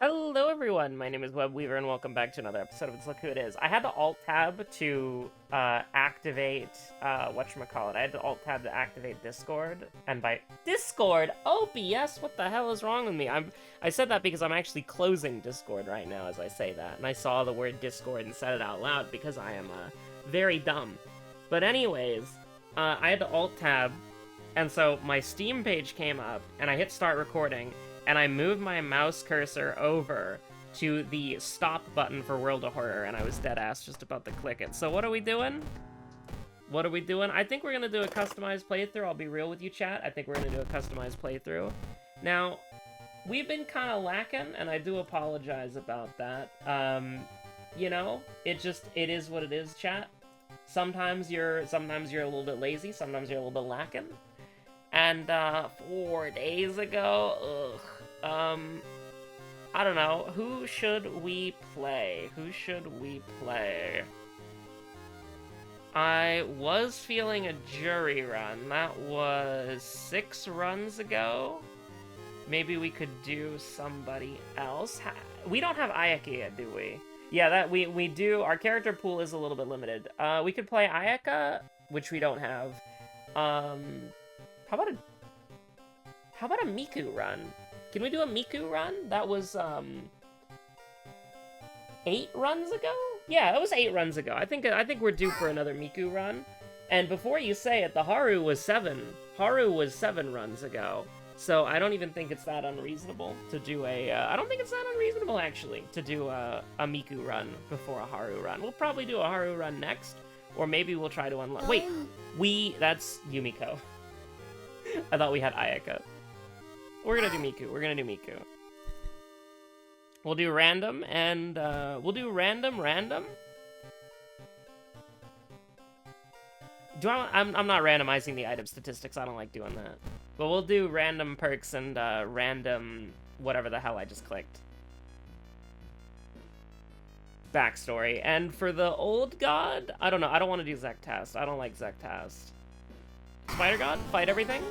Hello everyone, my name is Webweaver and welcome back to another episode of It's Look Who It Is. I had to Alt-Tab to activate, whatchamacallit, I had to Alt-Tab to activate Discord, and by Discord, OBS, what the hell is wrong with me? I said that because I'm actually closing Discord right now as I say that, and I saw the word Discord and said it out loud because I am, very dumb. But anyways, I had to Alt-Tab, and so my Steam page came up, and I hit start recording, and I moved my mouse cursor over to the stop button for World of Horror, and I was dead ass just about to click it. So what are we doing? What are we doing? I think we're gonna do a customized playthrough. I'll be real with you, chat. I think we're gonna do a customized playthrough. Now, we've been kind of lacking, and I do apologize about that. You know, it is what it is, chat. Sometimes you're a little bit lazy, sometimes you're a little bit lacking. And 4 days ago, I don't know. Who should we play? Who should we play? I was feeling a jury run. That was 6 runs ago. Maybe we could do somebody else. We don't have Ayaka yet, do we? Yeah, that we do. Our character pool is a little bit limited. We could play Ayaka, which we don't have. How about a Miku run? Can we do a Miku run? That was 8 runs ago? Yeah, that was 8 runs ago. I think we're due for another Miku run. And before you say it, the Haru was 7. Haru was 7 runs ago. So I don't even think it's that unreasonable to do a... I don't think it's that unreasonable, actually, to do a Miku run before a Haru run. We'll probably do a Haru run next, or maybe we'll try to unlock... Wait, that's Yumiko. I thought we had Ayaka. We're gonna do Miku. We're gonna do Miku. We'll do random, and we'll do random. I'm not randomizing the item statistics. I don't like doing that. But we'll do random perks and random whatever the hell I just clicked. Backstory. And for the old god, I don't know. I don't want to do Zektast. I don't like Zektast. Spider God, fight everything.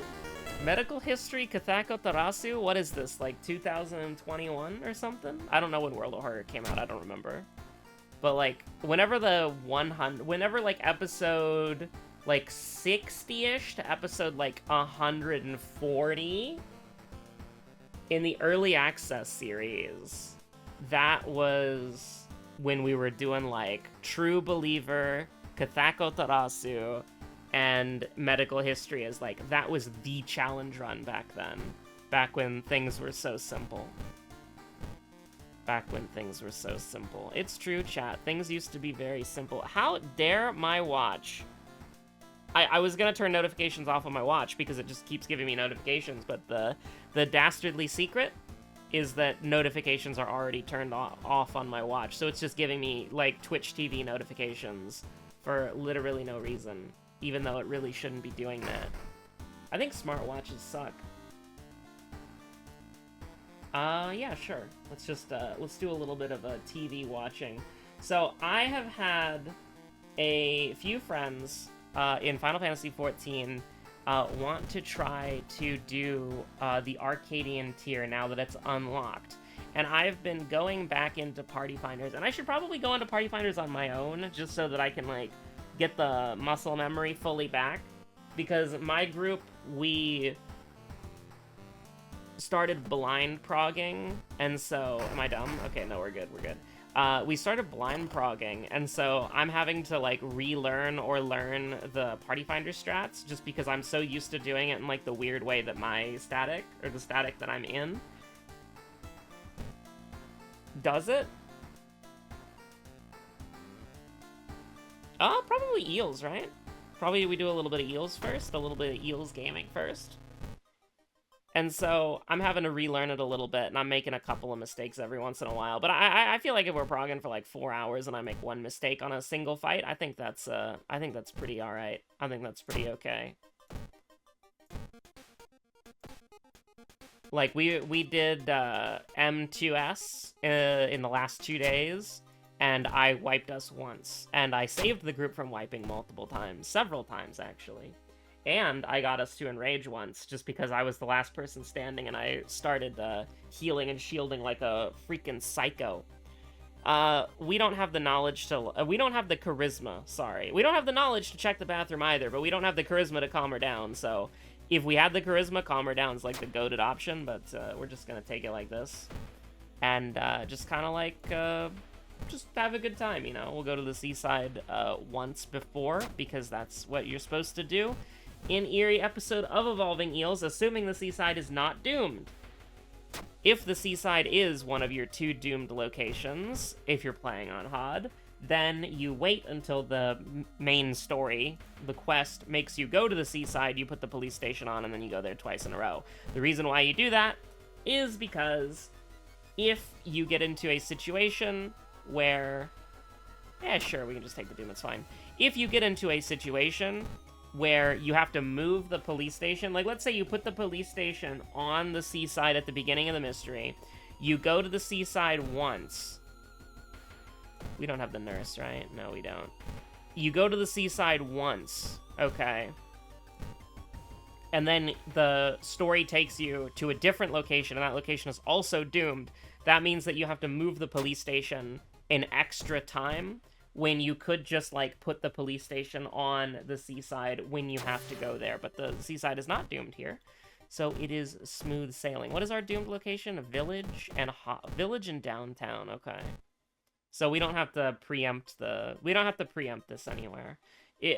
Medical history, Kathako Tarasu. What is this, like 2021 or something? I don't know when World of Horror came out. I don't remember. But like, whenever like episode like 60-ish to episode like 140 in the early access series, that was when we were doing like True Believer, Kathako Tarasu, and medical history. Is like, that was the challenge run back then. Back when things were so simple. It's true, chat. Things used to be very simple. How dare my watch... I was gonna turn notifications off on my watch because it just keeps giving me notifications, but the dastardly secret is that notifications are already turned off on my watch, so it's just giving me, like, Twitch TV notifications for literally no reason, even though it really shouldn't be doing that. I think smartwatches suck. Yeah, sure. Let's just, let's do a little bit of a TV watching. So, I have had a few friends, in Final Fantasy XIV, want to try to do, the Arcadian tier now that it's unlocked. And I've been going back into Party Finders, and I should probably go into Party Finders on my own, just so that I can, like, get the muscle memory fully back. Because my group, we started blind progging, and so... Am I dumb? Okay, no, we're good. We started blind progging, and so I'm having to, like, relearn or learn the Party Finder strats, just because I'm so used to doing it in, like, the weird way that my static, or the static that I'm in, does it. Probably Eels, right? Probably we do a little bit of Eels first, a little bit of Eels gaming first. And so I'm having to relearn it a little bit, and I'm making a couple of mistakes every once in a while. But I feel like if we're progging for like 4 hours and I make one mistake on a single fight, I think that's pretty alright. I think that's pretty okay. Like we did M2S in the last 2 days, and I wiped us once, and I saved the group from wiping multiple times, several times actually. And I got us to enrage once, just because I was the last person standing and I started healing and shielding like a freaking psycho. We don't have the knowledge to... we don't have the charisma, sorry. We don't have the knowledge to check the bathroom either, but we don't have the charisma to calm her down, so... If we had the charisma, calm her down is like the goated option, but we're just gonna take it like this. And just kind of like, just have a good time, you know? We'll go to the seaside once before, because that's what you're supposed to do in Eerie episode of Evolving Eels, assuming the seaside is not doomed. If the seaside is one of your 2 doomed locations, if you're playing on HOD, then you wait until the main story, the quest, makes you go to the seaside, you put the police station on, and then you go there twice in a row. The reason why you do that is because if you get into a situation where... Yeah, sure, we can just take the doom, it's fine. If you get into a situation where you have to move the police station, like let's say you put the police station on the seaside at the beginning of the mystery, you go to the seaside once... We don't have the nurse, right? No, we don't. You go to the seaside once, okay. And then the story takes you to a different location, and that location is also doomed. That means that you have to move the police station in extra time, when you could just, like, put the police station on the seaside when you have to go there. But the seaside is not doomed here, so it is smooth sailing. What is our doomed location? A village and village and downtown, okay. So we don't have to preempt this anywhere.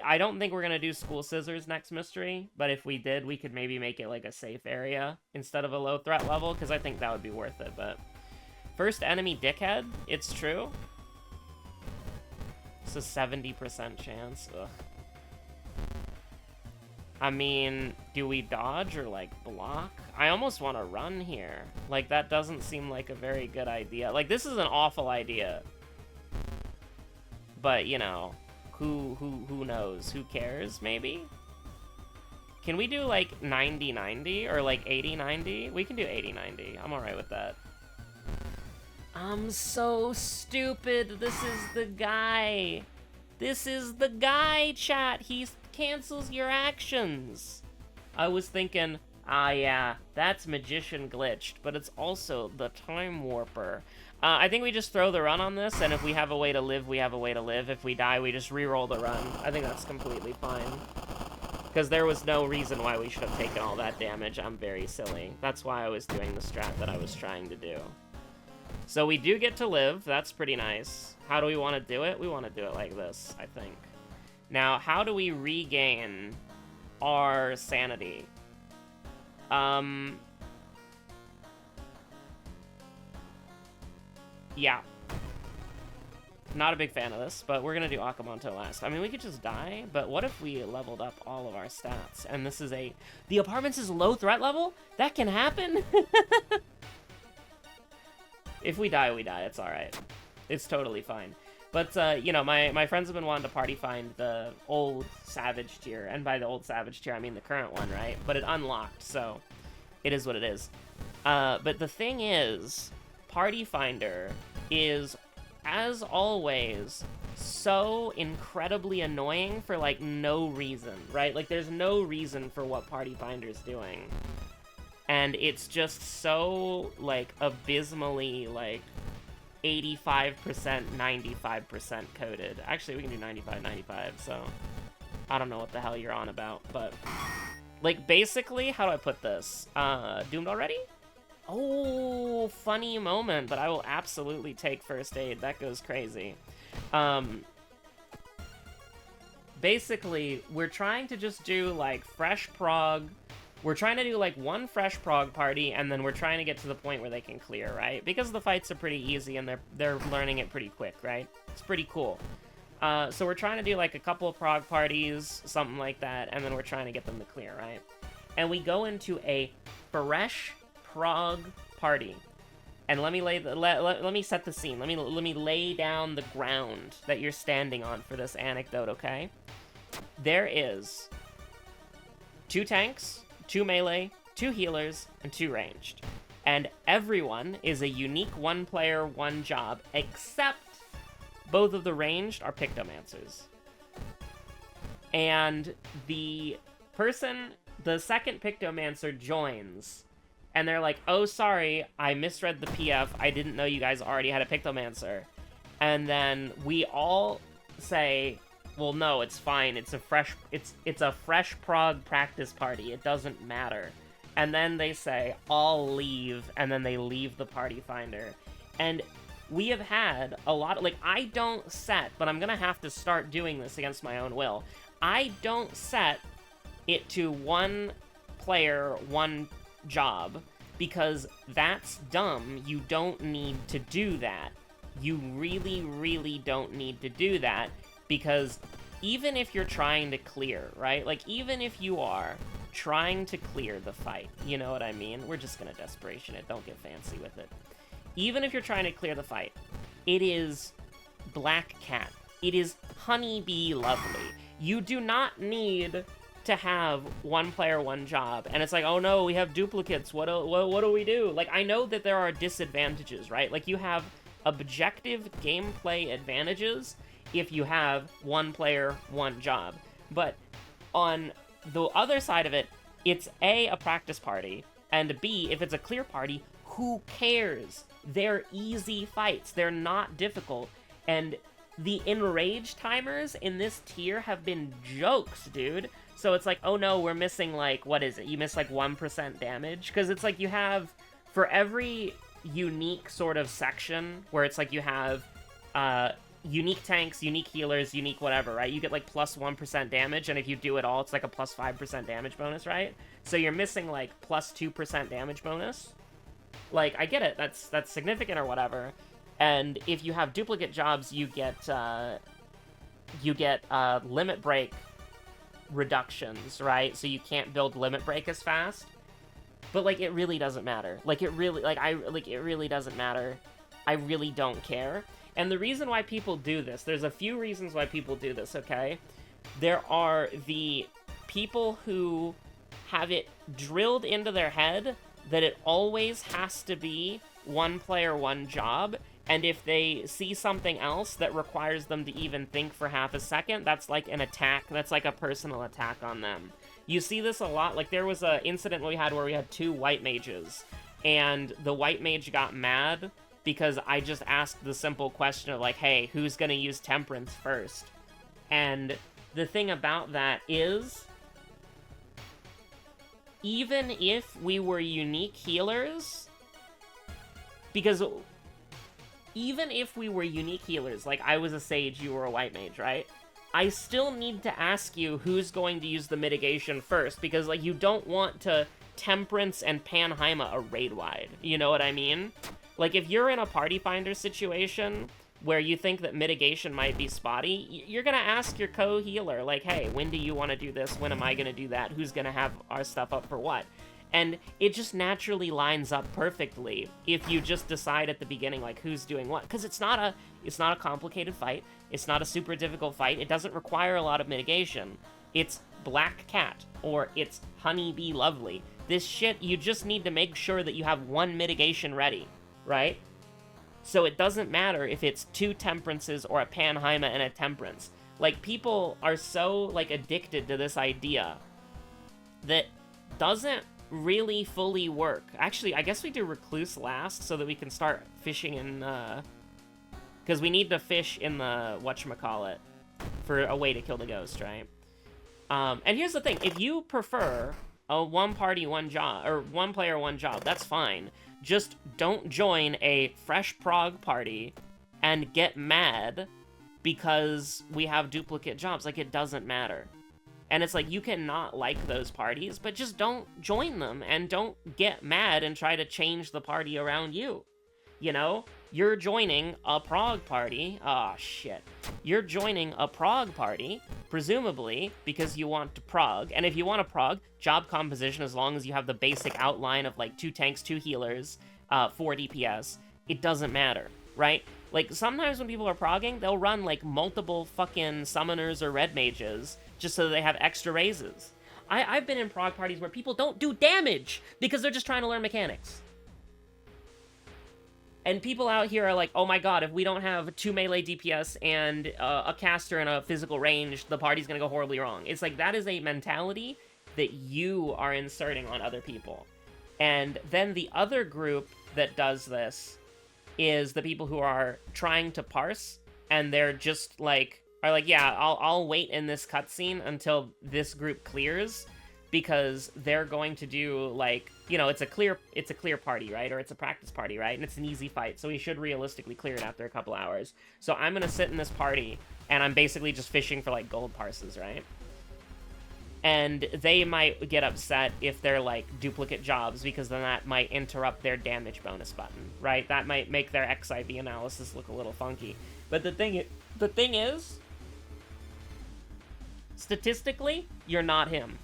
I don't think we're gonna do school scissors next mystery, but if we did, we could maybe make it like a safe area instead of a low threat level, because I think that would be worth it, but... First enemy dickhead, it's true. It's a 70% chance, ugh. I mean, do we dodge or, like, block? I almost want to run here. Like, that doesn't seem like a very good idea. Like, this is an awful idea. But, you know, who knows? Who cares, maybe? Can we do, like, 90-90 or, like, 80-90? We can do 80-90. I'm alright with that. I'm so stupid. This is the guy. This is the guy, chat. He cancels your actions. I was thinking, ah, yeah, that's magician glitched, but it's also the time warper. I think we just throw the run on this, and if we have a way to live, we have a way to live. If we die, we just re-roll the run. I think that's completely fine. Because there was no reason why we should have taken all that damage. I'm very silly. That's why I was doing the strat that I was trying to do. So we do get to live. That's pretty nice. How do we want to do it? We want to do it like this, I think. Now, how do we regain our sanity? Yeah. Not a big fan of this, but we're gonna do Akamanto last. I mean, we could just die, but what if we leveled up all of our stats? And this is the apartments is low threat level? That can happen? If we die, we die. It's alright. It's totally fine. But, you know, my friends have been wanting to party find the old Savage tier. And by the old Savage tier, I mean the current one, right? But it unlocked, so it is what it is. But the thing is, Party Finder is, as always, so incredibly annoying for, like, no reason, right? Like, there's no reason for what Party Finder's doing. And it's just so, like, abysmally, like, 85%, 95% coded. Actually, we can do 95, so I don't know what the hell you're on about, but, like, basically, how do I put this? Doomed already? Oh, funny moment, but I will absolutely take first aid. That goes crazy. Basically, we're trying to just do, like, fresh prog. We're trying to do, like, one fresh prog party, and then we're trying to get to the point where they can clear, right? Because the fights are pretty easy, and they're learning it pretty quick, right? It's pretty cool. So we're trying to do, like, a couple of prog parties, something like that, and then we're trying to get them to clear, right? And we go into a fresh prog party. And let me let me set the scene. Let me lay down the ground that you're standing on for this anecdote, okay? There is 2 tanks, 2 melee, 2 healers, and 2 ranged. And everyone is a unique 1 player, 1 job, except both of the ranged are Pictomancers. And the the second Pictomancer joins, and they're like, oh, sorry, I misread the PF, I didn't know you guys already had a Pictomancer. And then we all say, well, no, it's fine, it's a fresh prog practice party, it doesn't matter. And then they say, I'll leave, and then they leave the party finder. And we have had a lot of, like, I don't set, but I'm gonna have to start doing this against my own will. I don't set it to one player, one job, because that's dumb. You don't need to do that. You really, really don't need to do that, because even if you're trying to clear, right? Like, even if you are trying to clear the fight, you know what I mean? We're just gonna desperation it, don't get fancy with it. Even if you're trying to clear the fight, it is Black Cat. It is Honeybee Lovely. You do not need to have one player, one job. And it's like, oh no, we have duplicates. What do we do? Like, I know that there are disadvantages, right? Like, you have objective gameplay advantages if you have one player, one job. But on the other side of it, it's A, a practice party, and B, if it's a clear party, who cares? They're easy fights. They're not difficult. And the enrage timers in this tier have been jokes, dude. So it's like, oh no, we're missing, like, what is it? You miss, like, 1% damage? Because it's like you have, for every unique sort of section, where it's like you have unique tanks, unique healers, unique whatever, right? You get, like, plus 1% damage, and if you do it all, it's like a plus 5% damage bonus, right? So you're missing, like, plus 2% damage bonus. Like, I get it, that's significant or whatever. And if you have duplicate jobs, you get limit break reductions, right? So you can't build limit break as fast. But, like, it really doesn't matter. Like, it really doesn't matter. I really don't care. And the reason why people do this, there's a few reasons why people do this, okay? There are the people who have it drilled into their head that it always has to be one player, one job, and if they see something else that requires them to even think for half a second, that's like an attack, that's like a personal attack on them. You see this a lot, like there was an incident we had where we had 2 white mages, and the white mage got mad because I just asked the simple question of like, hey, who's gonna use temperance first? And the thing about that is, even if we were unique healers, because even if we were unique healers, like I was a sage, you were a white mage, right? I still need to ask you who's going to use the mitigation first, because like you don't want to temperance and panheima a raid wide, you know what I mean? Like if you're in a party finder situation where you think that mitigation might be spotty, you're gonna ask your co-healer, like, hey, when do you want to do this? When am I gonna do that? Who's gonna have our stuff up for what? And it just naturally lines up perfectly if you just decide at the beginning, like, who's doing what. Because it's not a complicated fight. It's not a super difficult fight. It doesn't require a lot of mitigation. It's Black Cat, or it's Honeybee Lovely. This shit, you just need to make sure that you have one mitigation ready, right? So it doesn't matter if it's 2 temperances or a panheima and a temperance. Like, people are so, like, addicted to this idea that doesn't really fully work. Actually, I guess we do Recluse last so that we can start fishing in, because we need to fish in the whatchamacallit for a way to kill the ghost, right? And here's the thing, if you prefer a one party, one job, or one player, one job, that's fine. Just don't join a fresh prog party and get mad because we have duplicate jobs. Like, it doesn't matter. And it's like, you can not like those parties, but just don't join them and don't get mad and try to change the party around you. You know? You're joining a prog party. Ah, shit. You're joining a prog party, presumably, because you want to prog. And if you want to prog, job composition, as long as you have the basic outline of, like, 2 tanks, 2 healers, 4 DPS, it doesn't matter, right? Like, sometimes when people are progging, they'll run, like, multiple fucking summoners or red mages just so that they have extra raises. I've been in prog parties where people don't do damage because they're just trying to learn mechanics. And people out here are like, oh my god, if we don't have 2 melee DPS and a caster in a physical range, the party's gonna go horribly wrong. It's like, that is a mentality that you are inserting on other people. And then the other group that does this is the people who are trying to parse, and they're just like, are like, yeah, I'll wait in this cutscene until this group clears, because they're going to do, like, you know, it's a clear party, right? Or it's a practice party, right? And it's an easy fight, so we should realistically clear it after a couple hours. So I'm gonna sit in this party, and I'm basically just fishing for, like, gold parses, right? And they might get upset if they're, like, duplicate jobs, because then that might interrupt their damage bonus button, right? That might make their XIV analysis look a little funky. But the thing is, statistically, you're not him.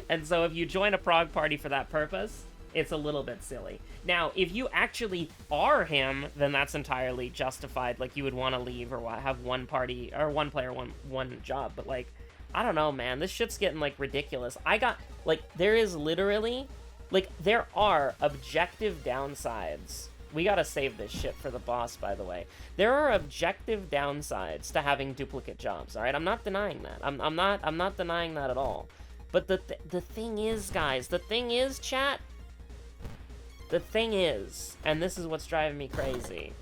And so if you join a prog party for that purpose, it's a little bit silly. Now, if you actually are him, then that's entirely justified. Like, you would want to leave or have one party, or one player, one job. But, like, I don't know, man. This shit's getting, like, ridiculous. There is literally, like, there are objective downsides. We gotta save this shit for the boss, by the way. There are objective downsides to having duplicate jobs, alright? I'm not denying that. I'm not denying that at all. But the thing is, guys, the thing is, chat, the thing is, and this is what's driving me crazy,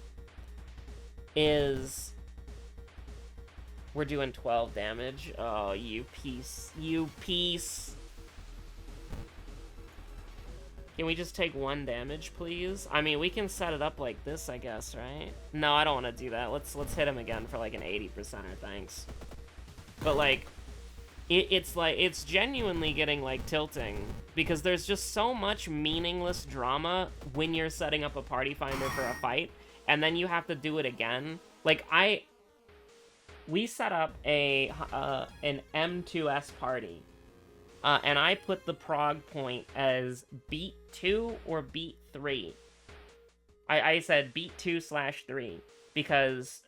is we're doing 12 damage. Oh, you piece. You piece. Can we just take 1 damage, please? I mean, we can set it up like this, I guess, right? No, I don't want to do that. Let's hit him again for, like, an 80%er, thanks. But, like, it's genuinely getting, like, tilting, because there's just so much meaningless drama when you're setting up a party finder for a fight, and then you have to do it again. Like, we set up an M2S party, and I put the prog point as beat 2 or beat 3. I said beat 2/3, because,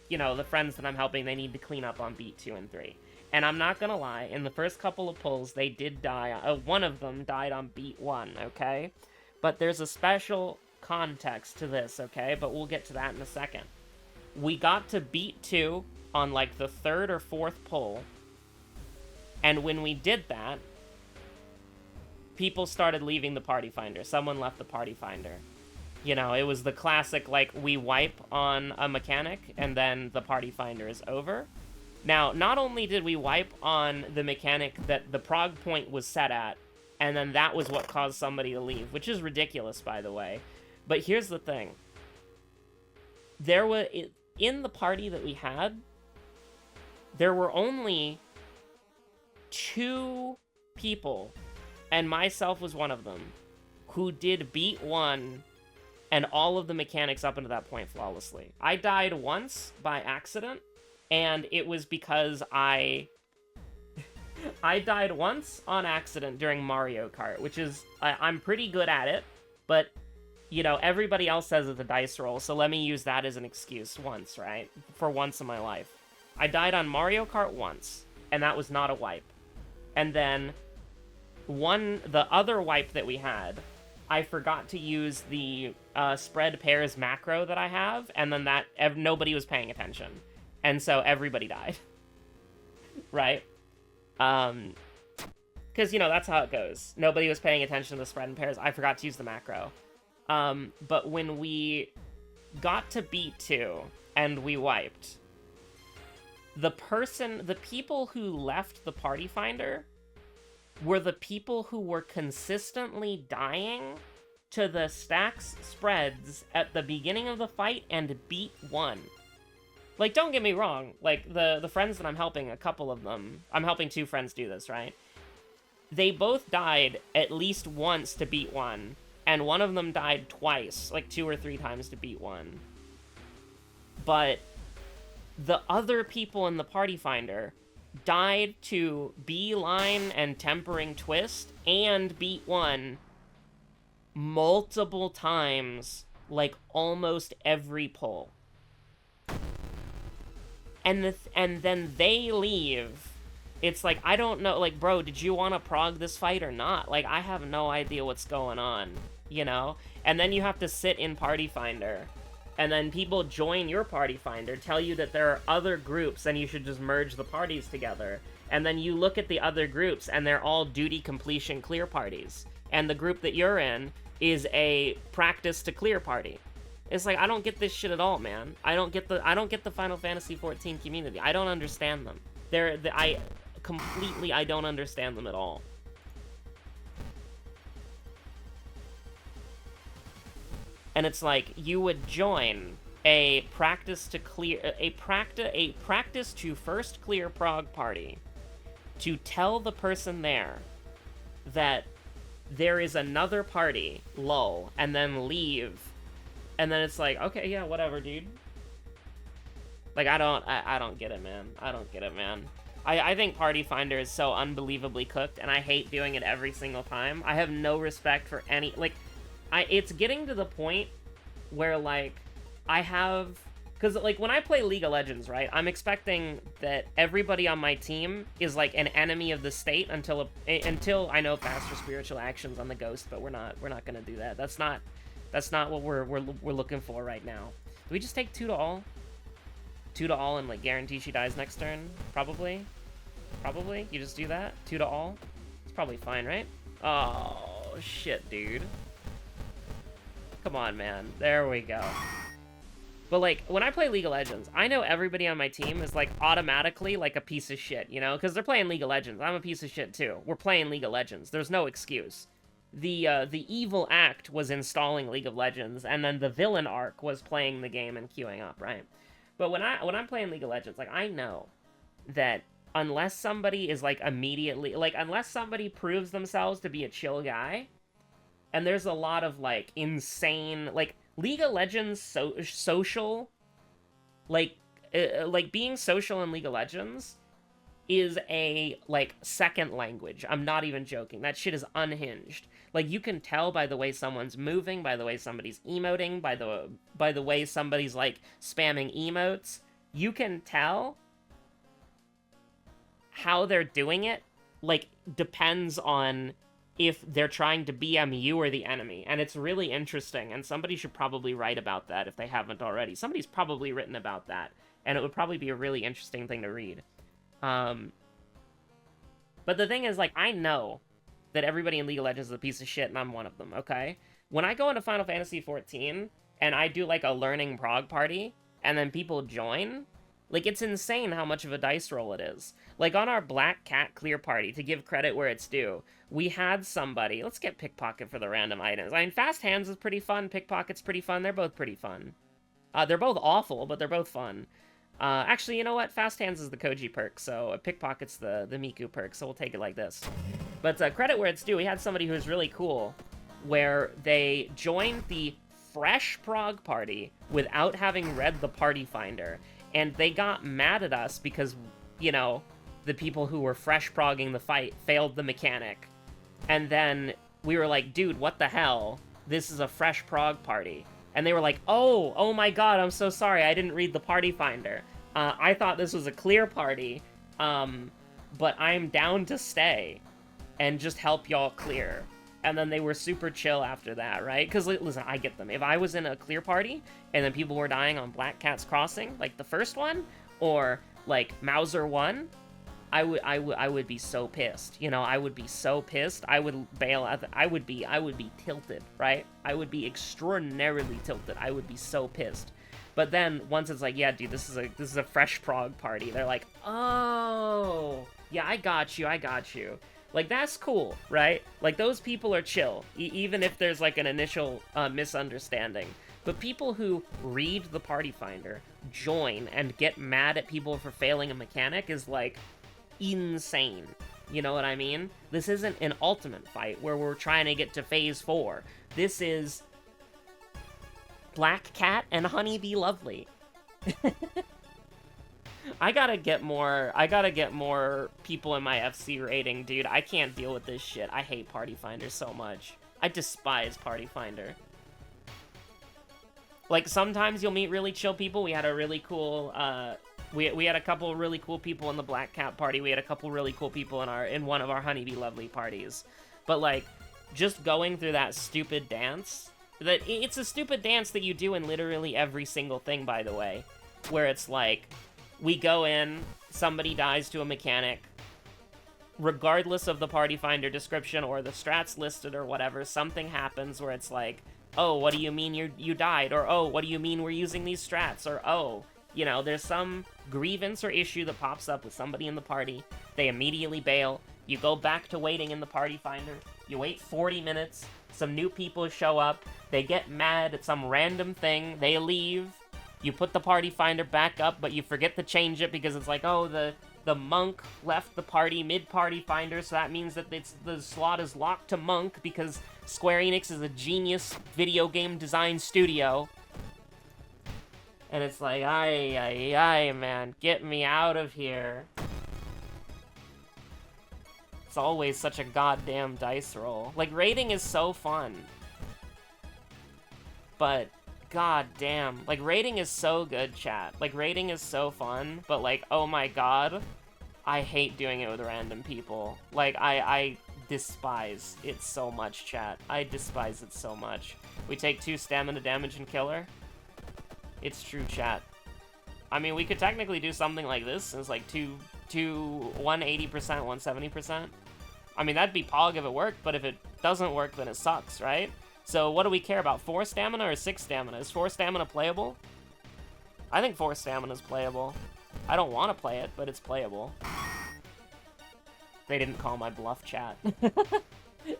you know, the friends that I'm helping, they need to clean up on beat 2 and 3. And I'm not gonna lie, in the first couple of pulls, they did die. One of them died on beat 1, okay? But there's a special context to this, okay? But we'll get to that in a second. We got to beat 2 on, like, the 3rd or 4th pull. And when we did that, people started leaving the party finder. Someone left the party finder. You know, it was the classic, like, we wipe on a mechanic, and then the party finder is over. Now, not only did we wipe on the mechanic that the prog point was set at, and then that was what caused somebody to leave, which is ridiculous, by the way. But here's the thing. There was, in the party that we had, there were only 2 people, and myself was one of them, who did beat 1 and all of the mechanics up until that point flawlessly. I died once by accident, and it was because I died once on accident during Mario Kart, which is, I'm pretty good at it, but, you know, everybody else says it's a dice roll, so let me use that as an excuse once, right? For once in my life. I died on Mario Kart once, and that was not a wipe. And then, the other wipe that we had, I forgot to use the spread pairs macro that I have, and then nobody was paying attention. And so everybody died. Right? Because, you know, that's how it goes. Nobody was paying attention to the spread and pairs. I forgot to use the macro. But when we got to beat 2, and we wiped, the people who left the party finder were the people who were consistently dying to the stacks spreads at the beginning of the fight and beat 1. Like, don't get me wrong, like, the friends that I'm helping, a couple of them, I'm helping 2 friends do this, right? They both died at least once to beat 1, and one of them died twice, like 2 or 3 times to beat 1. But the other people in the party finder died to beeline and tempering twist and beat 1 multiple times, like almost every pull. And then they leave. It's like, I don't know, like, bro, did you want to prog this fight or not? Like, I have no idea what's going on, you know? And then you have to sit in party finder and then people join your party finder, tell you that there are other groups and you should just merge the parties together. And then you look at the other groups and they're all duty completion clear parties. And the group that you're in is a practice to clear party. It's like, I don't get this shit at all, man. I don't get the Final Fantasy XIV community. I don't understand them. I don't understand them at all. And it's like, you would join a practice to first clear prog party to tell the person there that there is another party, lol, and then leave. And then it's like, okay, yeah, whatever, dude. Like, I don't get it, man. I don't get it, man. I think Party Finder is so unbelievably cooked, and I hate doing it every single time. I have no respect for any, like, it's getting to the point where, like, because, like, when I play League of Legends, right, I'm expecting that everybody on my team is, like, an enemy of the state until I know faster spiritual actions on the Ghost, but we're not gonna do that. That's not what we're looking for right now. Do we just take 2 to all? 2 to all and, like, guarantee she dies next turn? Probably. You just do that? 2 to all? It's probably fine, right? Oh, shit, dude. Come on, man. There we go. But, like, when I play League of Legends, I know everybody on my team is, like, automatically, like, a piece of shit, you know? Because they're playing League of Legends. I'm a piece of shit, too. We're playing League of Legends. There's no excuse. The evil act was installing League of Legends, and then the villain arc was playing the game and queuing up, right? But when I'm playing League of Legends, like, I know that unless somebody is, like, immediately... Like, unless somebody proves themselves to be a chill guy, and there's a lot of, like, insane... Like, League of Legends social... Like, being social in League of Legends is a, like, second language. I'm not even joking. That shit is unhinged. Like, you can tell by the way someone's moving, by the way somebody's emoting, by the way somebody's, like, spamming emotes. You can tell how they're doing it, like, depends on if they're trying to BM you or the enemy. And it's really interesting, and somebody should probably write about that if they haven't already. Somebody's probably written about that, and it would probably be a really interesting thing to read. But the thing is, like, I know that everybody in League of Legends is a piece of shit, and I'm one of them, okay? When I go into Final Fantasy XIV, and I do, like, a learning prog party, and then people join, like, it's insane how much of a dice roll it is. Like, on our Black Cat clear party, to give credit where it's due, we had somebody... Let's get Pickpocket for the random items. I mean, Fast Hands is pretty fun, Pickpocket's pretty fun, they're both pretty fun. They're both awful, but they're both fun. Actually, you know what? Fast Hands is the Koji perk, so Pickpocket's the Miku perk, so we'll take it like this. But credit where it's due, we had somebody who was really cool, where they joined the fresh prog party without having read the party finder, and they got mad at us because, you know, the people who were fresh progging the fight failed the mechanic. And then we were like, dude, what the hell? This is a fresh prog party. And they were like, oh my god, I'm so sorry, I didn't read the party finder. I thought this was a clear party, but I'm down to stay and just help y'all clear. And then they were super chill after that, right? Because, listen, I get them. If I was in a clear party, and then people were dying on Black Cat's Crossing, like the first one, or, like, Mauser 1, I would be so pissed. You know, I would be so pissed. I would bail out. I would be tilted, right? I would be extraordinarily tilted. I would be so pissed. But then once it's like, yeah, dude, this is a fresh prog party. They're like, oh, yeah, I got you. Like, that's cool, right? Like, those people are chill, even if there's, like, an initial misunderstanding. But people who read the party finder, join, and get mad at people for failing a mechanic is, like, insane. You know what I mean? This isn't an ultimate fight where we're trying to get to phase 4. This is Black Cat and Honeybee Lovely. I gotta get more people in my FC rating, dude. I can't deal with this shit. I hate Party Finder so much. I despise Party Finder. Like, sometimes you'll meet really chill people. We had a really cool, we had a couple really cool people in the Black Cat party. We had a couple really cool people in one of our Honeybee Lovely parties. But, like, just going through that stupid dance It's a stupid dance that you do in literally every single thing, by the way. Where it's like, we go in, somebody dies to a mechanic, regardless of the party finder description or the strats listed or whatever, something happens where it's like, oh, what do you mean you died? Or, oh, what do you mean we're using these strats? Or, oh, you know, there's some grievance or issue that pops up with somebody in the party. They immediately bail. You go back to waiting in the party finder. You wait 40 minutes. Some new people show up. They get mad at some random thing. They leave. You put the party finder back up, but you forget to change it because it's like, oh, the monk left the party mid-party finder, so that means that the slot is locked to monk because Square Enix is a genius video game design studio. And it's like, ay, man, get me out of here. It's always such a goddamn dice roll. Like, raiding is so fun. But, goddamn. Like, raiding is so good, chat. Like, raiding is so fun, but, like, oh my god. I hate doing it with random people. Like, I despise it so much, chat. I despise it so much. We take 2 stamina damage and kill her. It's true, chat. I mean, we could technically do something like this. It's like 180%, 170%. I mean, that'd be pog if it worked, but if it doesn't work, then it sucks, right? So what do we care about, 4 stamina or 6 stamina? Is 4 stamina playable? I think 4 stamina is playable. I don't want to play it, but it's playable. They didn't call my bluff, chat.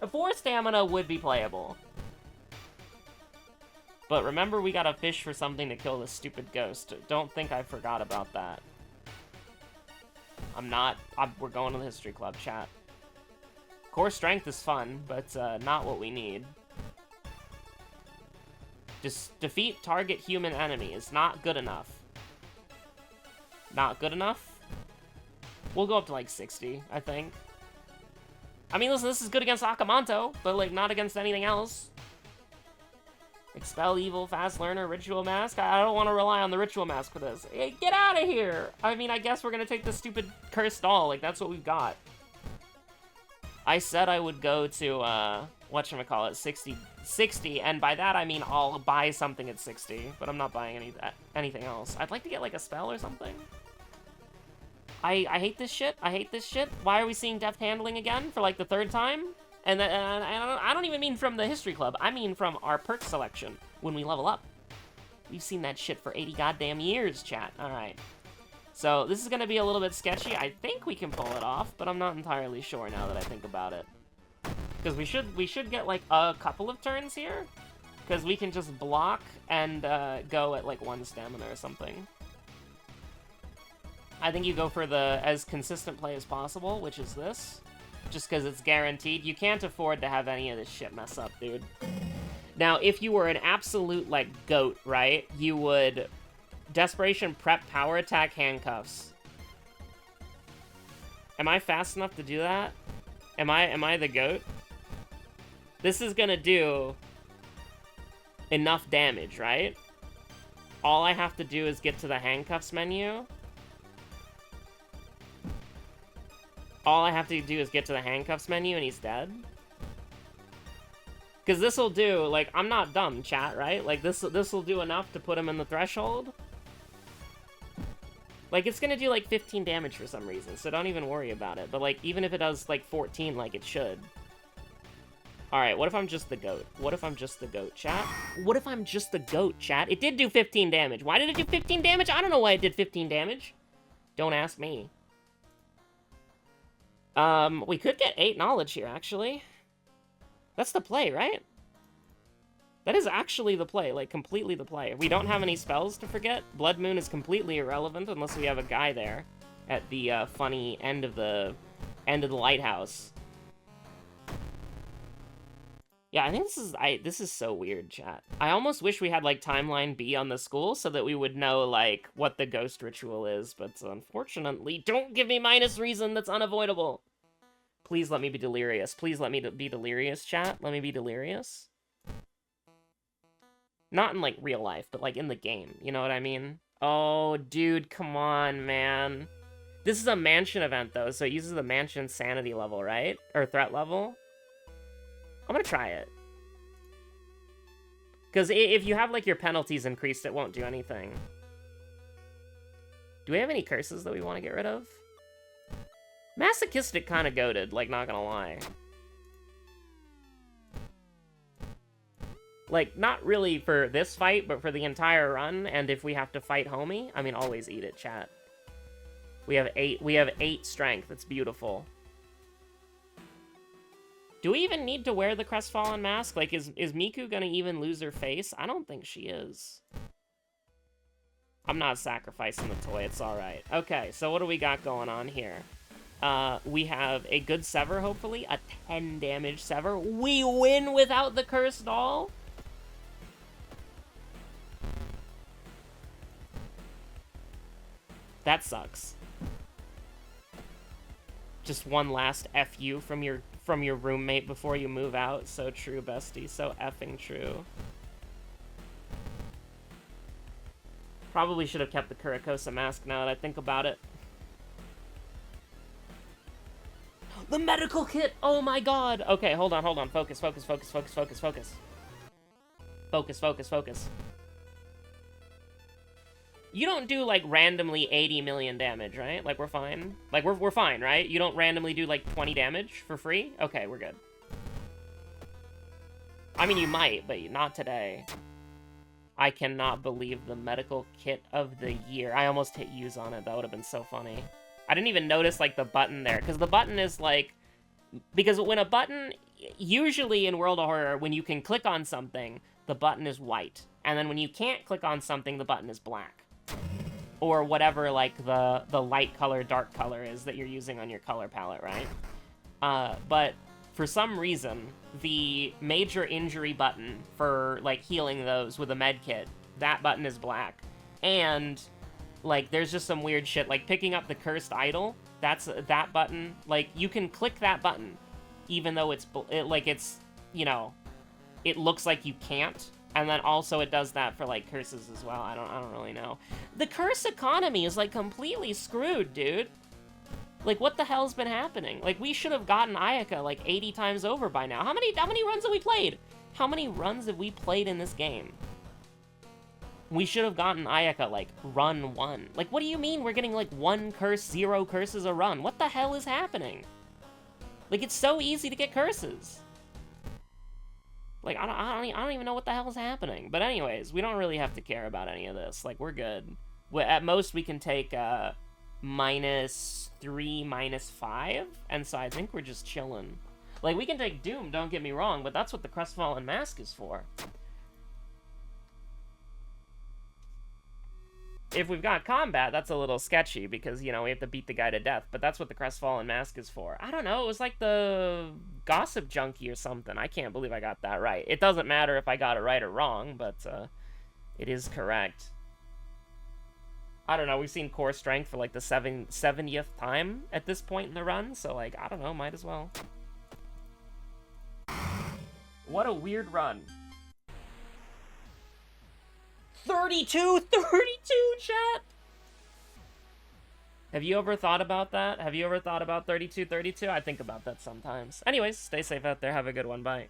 4 stamina would be playable. But remember, we gotta fish for something to kill this stupid ghost. Don't think I forgot about that. We're going to the history club, chat. Core strength is fun, but not what we need. Just defeat target human enemy is not good enough. Not good enough? We'll go up to like 60, I think. I mean, listen, this is good against Akamanto, but like not against anything else. Expel evil, fast learner, ritual mask. I don't want to rely on the ritual mask for this. Hey, get out of here! I mean, I guess we're gonna take the stupid cursed doll. Like, that's what we've got. I said I would go to, whatchamacallit, 60, and by that I mean I'll buy something at 60, but I'm not buying anything else. I'd like to get, like, a spell or something. I hate this shit. I hate this shit. Why are we seeing deft handling again for, like, the 3rd time? And I don't even mean from the history club. I mean from our perk selection when we level up. We've seen that shit for 80 goddamn years, chat. Alright. So, this is gonna be a little bit sketchy. I think we can pull it off, but I'm not entirely sure now that I think about it. Because we should get, like, a couple of turns here. Because we can just block and go at, like, 1 stamina or something. I think you go for the as consistent play as possible, which is this. Just because it's guaranteed. You can't afford to have any of this shit mess up, dude. Now, if you were an absolute, like, goat, right, you would Desperation Prep Power Attack Handcuffs. Am I fast enough to do that? Am I the goat? This is gonna do enough damage, right? All I have to do is get to the handcuffs menu. All I have to do is get to the handcuffs menu and he's dead. Because this'll do, like, I'm not dumb, chat, right? Like, this'll do enough to put him in the threshold. Like, it's gonna do, like, 15 damage for some reason, so don't even worry about it. But, like, even if it does, like, 14, like it should. Alright, what if I'm just the goat? What if I'm just the goat, chat? What if I'm just the goat, chat? It did do 15 damage. Why did it do 15 damage? I don't know why it did 15 damage. Don't ask me. We could get 8 knowledge here, actually. That's the play, right? That is actually the play, like, completely the play. We don't have any spells to forget. Blood Moon is completely irrelevant unless we have a guy there at the, funny end of the lighthouse. Yeah, I think this is so weird, chat. I almost wish we had, like, Timeline B on the school so that we would know, like, what the ghost ritual is, but unfortunately, don't give me minus reason, that's unavoidable. Please let me be delirious. Please let me be delirious, chat. Let me be delirious. Not in, like, real life, but, like, in the game. You know what I mean? Oh, dude, come on, man. This is a mansion event, though, so it uses the mansion sanity level, right? Or threat level. I'm gonna try it. Because if you have, like, your penalties increased, it won't do anything. Do we have any curses that we want to get rid of? Masochistic kind of goated, like, not gonna lie. Like, not really for this fight, but for the entire run, and if we have to fight homie, I mean, always eat it, chat. We have 8 strength, it's beautiful. Do we even need to wear the Crestfallen mask? Like, is Miku gonna even lose her face? I don't think she is. I'm not sacrificing the toy, it's alright. Okay, so what do we got going on here? We have a good Sever, hopefully. A 10 damage Sever. We win without the Cursed Doll? That sucks. Just one last FU from your roommate before you move out. So true, bestie. So effing true. Probably should have kept the Kurikosa mask now that I think about it. The medical kit! Oh my god! Okay, hold on. Focus. Focus. You don't do, like, randomly 80 million damage, right? Like, we're fine? Like, we're fine, right? You don't randomly do, like, 20 damage for free? Okay, we're good. I mean, you might, but not today. I cannot believe the medical kit of the year. I almost hit use on it. That would have been so funny. I didn't even notice, like, the button there. Because the button is, like... Because when a button... Usually in World of Horror, when you can click on something, the button is white. And then when you can't click on something, the button is black. Or whatever, like, the light color, dark color is that you're using on your color palette, right? But for some reason, the major injury button for, like, healing those with a med kit, that button is black. And, like, there's just some weird shit. Like, picking up the Cursed Idol, that button, like, you can click that button, even though it's, you know, it looks like you can't. And then also it does that for, like, curses as well. I don't really know. The curse economy is, like, completely screwed, dude. Like, what the hell's been happening? Like, we should have gotten Ayaka, like, 80 times over by now. How many runs have we played? How many runs have we played in this game? We should have gotten Ayaka, like, run 1. Like, what do you mean we're getting, like, 1 curse, 0 curses a run? What the hell is happening? Like, it's so easy to get curses. Like, I don't even know what the hell is happening. But anyways, we don't really have to care about any of this. Like, we're good. At most, we can take, -3, -5. And so I think we're just chilling. Like, we can take Doom, don't get me wrong, but that's what the Crestfallen Mask is for. If we've got combat, that's a little sketchy, because, you know, we have to beat the guy to death, but that's what the Crestfallen Mask is for. I don't know, it was like the Gossip Junkie or something. I can't believe I got that right. It doesn't matter if I got it right or wrong, but, it is correct. I don't know, we've seen Core Strength for, like, the 70th time at this point in the run, so, like, I don't know, might as well. What a weird run. 32, chat! Have you ever thought about that? Have you ever thought about 32? I think about that sometimes. Anyways, stay safe out there. Have a good one. Bye.